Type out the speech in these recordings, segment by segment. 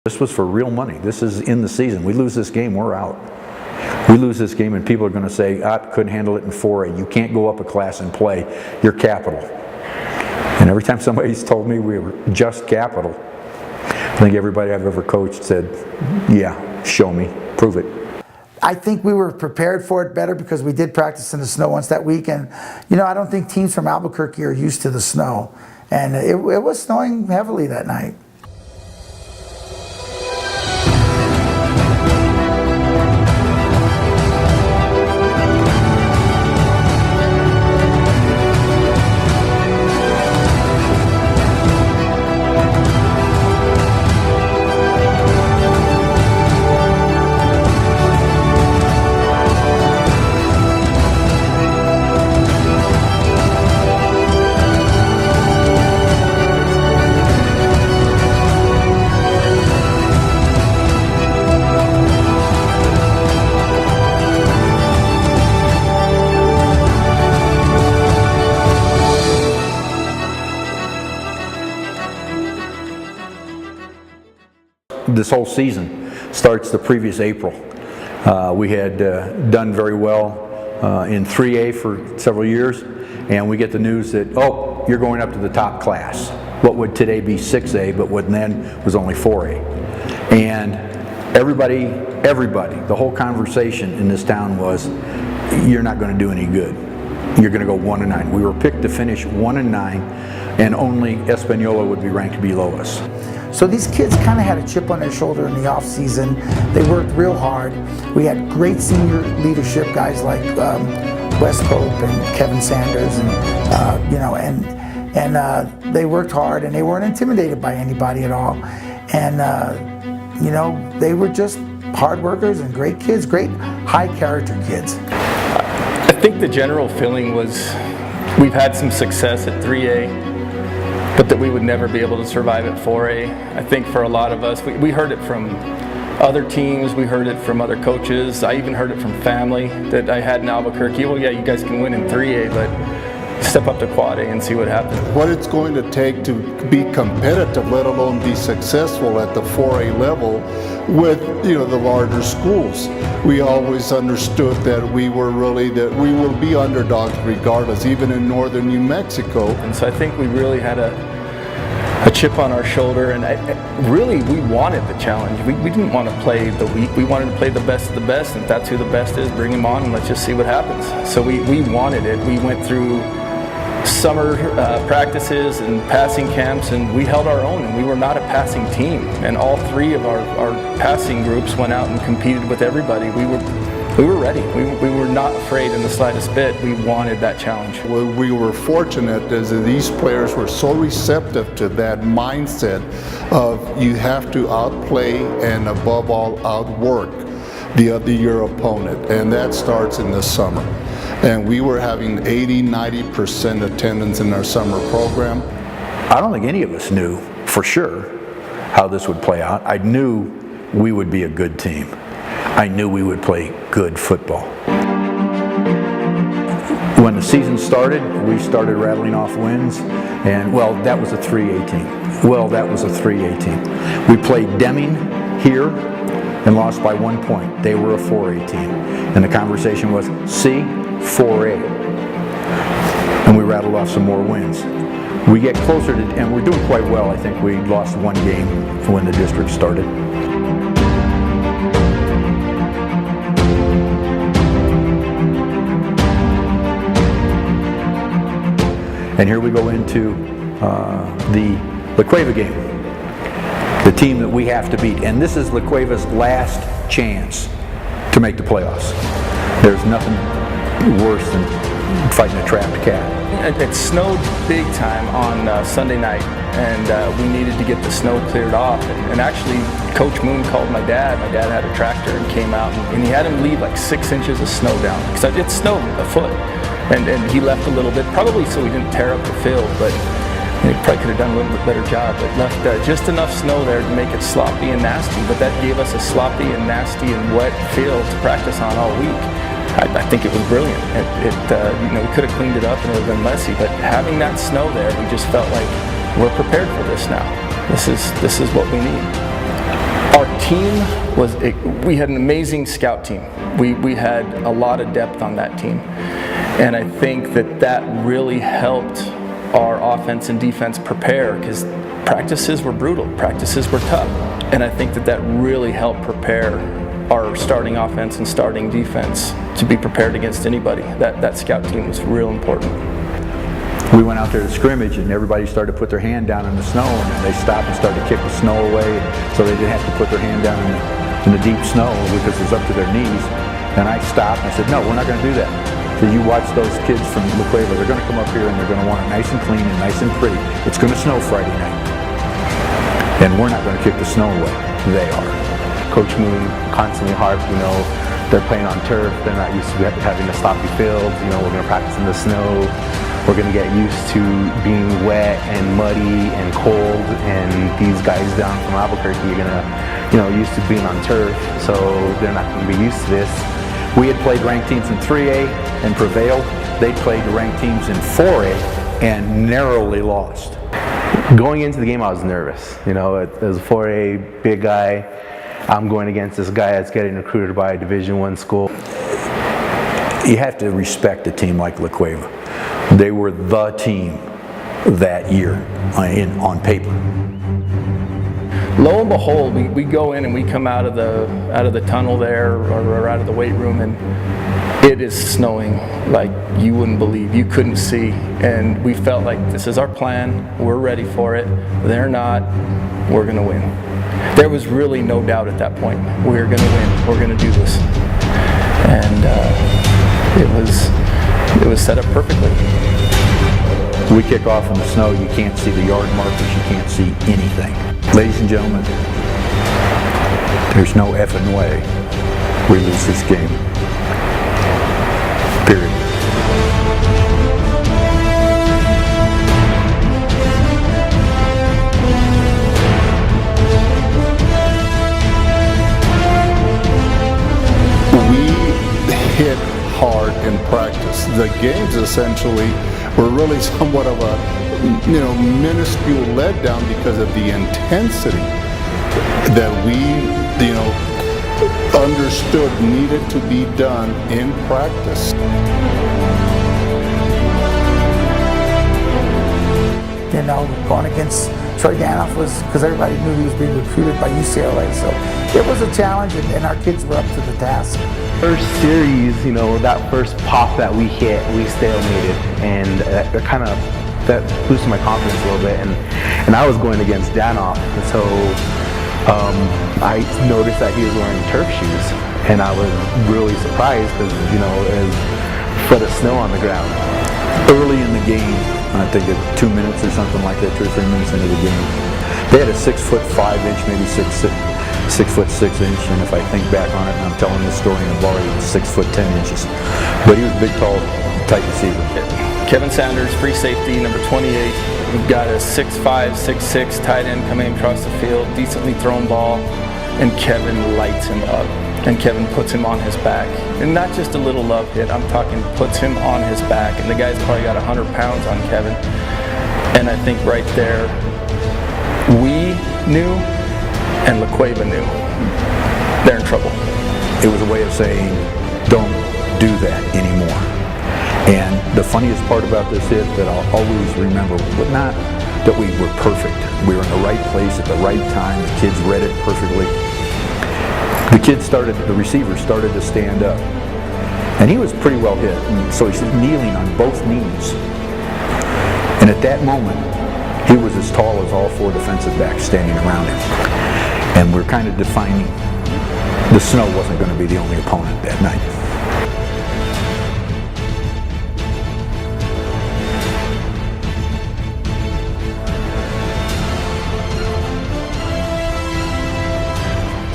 This was for real money. This is in the season. We lose this game, we're out. We lose this game and people are going to say, couldn't handle it in 4A. You can't go up a class and play. You're capital. And every time somebody's told me we were just capital, I think everybody I've ever coached said, yeah, show me, prove it. I think we were prepared for it better because we did practice in the snow once that week. And, you know, I don't think teams from Albuquerque are used to the snow. And it was snowing heavily that night. This whole season starts the previous April. We had done very well in 3A for several years, and we get the news that, oh, you're going up to the top class. What would today be 6A, but what then was only 4A. And everybody, the whole conversation in this town was, you're not going to do any good. You're going to go 1-9. We were picked to finish 1-9, and only Espanola would be ranked below us. So these kids kind of had a chip on their shoulder in the off season. They worked real hard. We had great senior leadership guys like Wes Pope and Kevin Sanders, and you know, and they worked hard and they weren't intimidated by anybody at all. And you know, they were just hard workers and great kids, great high character kids. I think the general feeling was we've had some success at 3A, but that we would never be able to survive at 4A. I think for a lot of us, we heard it from other teams, we heard it from other coaches, I even heard it from family that I had in Albuquerque. Well, yeah, you guys can win in 3A, but step up to Quad A and see what happens. What it's going to take to be competitive, let alone be successful at the 4A level with, you know, the larger schools. We always understood that we will be underdogs regardless, even in northern New Mexico. And so I think we really had a chip on our shoulder, and really we wanted the challenge. We didn't want to play the weak, we wanted to play the best of the best, and if that's who the best is, bring them on and let's just see what happens. So we wanted it. We went through summer practices and passing camps, and we held our own, and we were not a passing team, and all three of our passing groups went out and competed with everybody. We were ready. We were not afraid in the slightest bit. We wanted that challenge. What we were fortunate is that these players were so receptive to that mindset of you have to outplay and above all outwork your opponent, and that starts in the summer. And we were having 80-90% attendance in our summer program. I don't think any of us knew for sure how this would play out. I knew we would be a good team. I knew we would play good football. When the season started, we started rattling off wins, and well, that was a 3A team. Well, that was a 3A team. We played Deming here and lost by 1 point. They were a 4A team. And the conversation was, see, 4A. And we rattled off some more wins. We get closer to, and we're doing quite well. I think we lost one game when the district started. And here we go into the La Cueva game, the team that we have to beat. And this is La Cueva's last chance to make the playoffs. There's nothing worse than fighting a trapped cat. It snowed big time on Sunday night, and we needed to get the snow cleared off. And actually, Coach Moon called my dad. My dad had a tractor and came out, and he had him leave like 6 inches of snow down, because it snowed a foot. And he left a little bit, probably so he didn't tear up the field, but he probably could have done a little bit better job. But left just enough snow there to make it sloppy and nasty, but that gave us a sloppy and nasty and wet field to practice on all week. I think it was brilliant. You know, we could have cleaned it up and it would have been messy, but having that snow there, we just felt like we're prepared for this now. This is what we need. team we had an amazing scout team. We had a lot of depth on that team. And I think that really helped our offense and defense prepare, because practices were brutal, practices were tough. And I think that really helped prepare our starting offense and starting defense to be prepared against anybody. That scout team was real important. We went out there to scrimmage and everybody started to put their hand down in the snow, and they stopped and started to kick the snow away so they didn't have to put their hand down in the deep snow because it was up to their knees. And I stopped and I said, no, we're not going to do that. So you watch those kids from La Cueva, they're going to come up here and they're going to want it nice and clean and nice and pretty. It's going to snow Friday night. And we're not going to kick the snow away. They are. Coach Moon constantly harped, they're playing on turf, they're not used to having the sloppy fields, we're going to practice in the snow, we're going to get used to being wet and muddy and cold, and these guys down from Albuquerque are going to, used to being on turf, so they're not going to be used to this. We had played ranked teams in 3A and prevailed. They played the ranked teams in 4A and narrowly lost. Going into the game, I was nervous. As a 4A big guy, I'm going against this guy that's getting recruited by a Division I school. You have to respect a team like La Cueva. They were the team that year on paper. Lo and behold, we go in and we come out of the tunnel there, or out of the weight room, and it is snowing like you wouldn't believe. You couldn't see, and we felt like this is our plan. We're ready for it. They're not. We're gonna win. There was really no doubt at that point. We're gonna win. We're gonna do this, and it was set up perfectly. We kick off in the snow. You can't see the yard markers. You can't see anything. Ladies and gentlemen, there's no effing way we lose this game. Period. We hit hard in practice. The games essentially were really somewhat of a minuscule letdown because of the intensity that we understood needed to be done in practice. Going against Troy Danoff was because everybody knew he was being recruited by UCLA, so it was a challenge, and our kids were up to the task. First series, that first pop that we hit, we stalemated, and that boosted my confidence a little bit, and I was going against Danoff, and so I noticed that he was wearing turf shoes, and I was really surprised because there's a foot of snow on the ground. Early in the game, I think at 2 minutes or something like that, 2 or 3 minutes into the game, they had a 6'5", maybe 6'6", and if I think back on it, and I'm telling this story in the bar, he was 6'10". But he was a big, tall, tight receiver. Kevin Sanders, free safety, number 28. We've got a 6'5", 6'6" tight end coming across the field, decently thrown ball, and Kevin lights him up. And Kevin puts him on his back. And not just a little love hit, I'm talking puts him on his back. And the guy's probably got 100 pounds on Kevin. And I think right there, we knew and La Cueva knew they're in trouble. It was a way of saying, don't do that anymore. And the funniest part about this hit that I'll always remember, but not that we were perfect. We were in the right place at the right time. The kids read it perfectly. The receiver started to stand up. And he was pretty well hit. And so he's kneeling on both knees. And at that moment, he was as tall as all 4 defensive backs standing around him. And we're kind of defining the snow wasn't going to be the only opponent that night.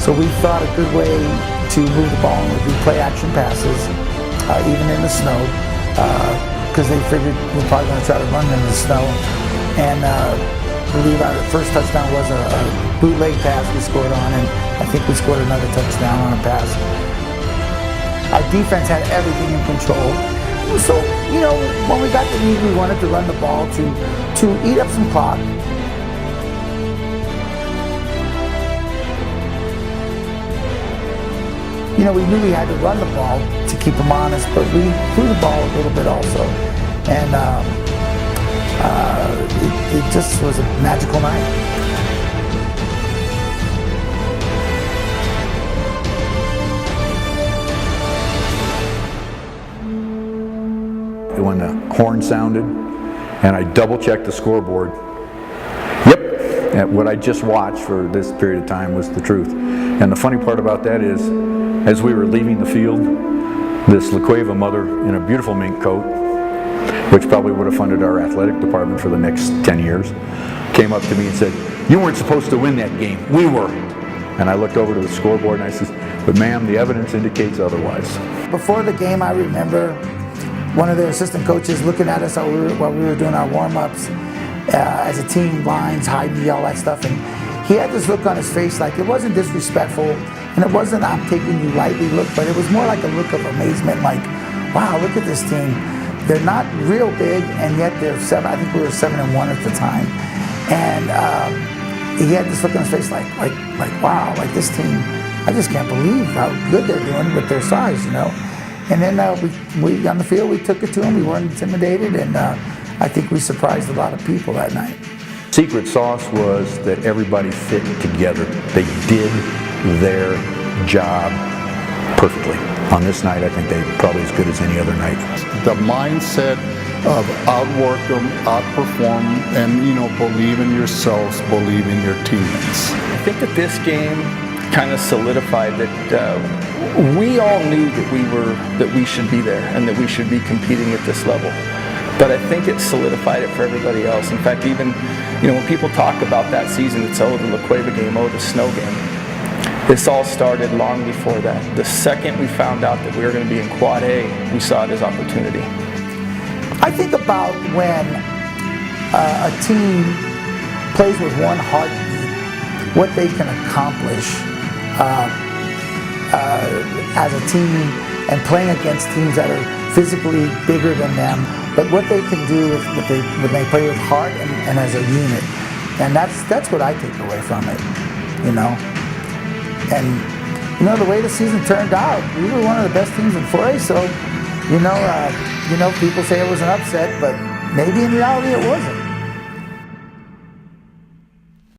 So we thought a good way to move the ball would be play action passes, even in the snow, because they figured we're probably going to try to run in the snow. And I believe our first touchdown was a bootleg pass we scored on, and I think we scored another touchdown on a pass. Our defense had everything in control. So, when we got the lead, we wanted to run the ball to eat up some clock. you know, we knew we had to run the ball to keep them honest, but we threw the ball a little bit also. And it just was a magical night. When the horn sounded and I double-checked the scoreboard, yep, and what I just watched for this period of time was the truth. And the funny part about that is, as we were leaving the field, this La Cueva mother in a beautiful mink coat, which probably would have funded our athletic department for the next 10 years, came up to me and said, "You weren't supposed to win that game, we were." And I looked over to the scoreboard and I said, "But ma'am, the evidence indicates otherwise." Before the game, I remember one of their assistant coaches looking at us while we were doing our warm-ups as a team, lines, high knee, all that stuff, and he had this look on his face, like it wasn't disrespectful, and it wasn't "I'm taking you lightly" look, but it was more like a look of amazement, like, wow, look at this team. They're not real big, and yet they're I think we were 7-1 at the time, and he had this look on his face, like wow, like this team, I just can't believe how good they're doing with their size, you know. And then we on the field, we took it to them. We weren't intimidated, and I think we surprised a lot of people that night. Secret sauce was that everybody fit together. They did their job perfectly. On this night, I think they were probably as good as any other night. The mindset of outwork them, outperform, and believe in yourselves, believe in your teammates. I think that this game kind of solidified that we all knew that we should be there and that we should be competing at this level. But I think it solidified it for everybody else. In fact, even when people talk about that season, it's the La Cueva game, the snow game. This all started long before that. The second we found out that we were going to be in Quad A, we saw it as opportunity. I think about when a team plays with one heartbeat, what they can accomplish as a team, and playing against teams that are physically bigger than them, but what they can do when they play with heart and as a unit. And that's what I take away from it, And the way the season turned out, we were one of the best teams in 4A, so people say it was an upset, but maybe in reality it wasn't.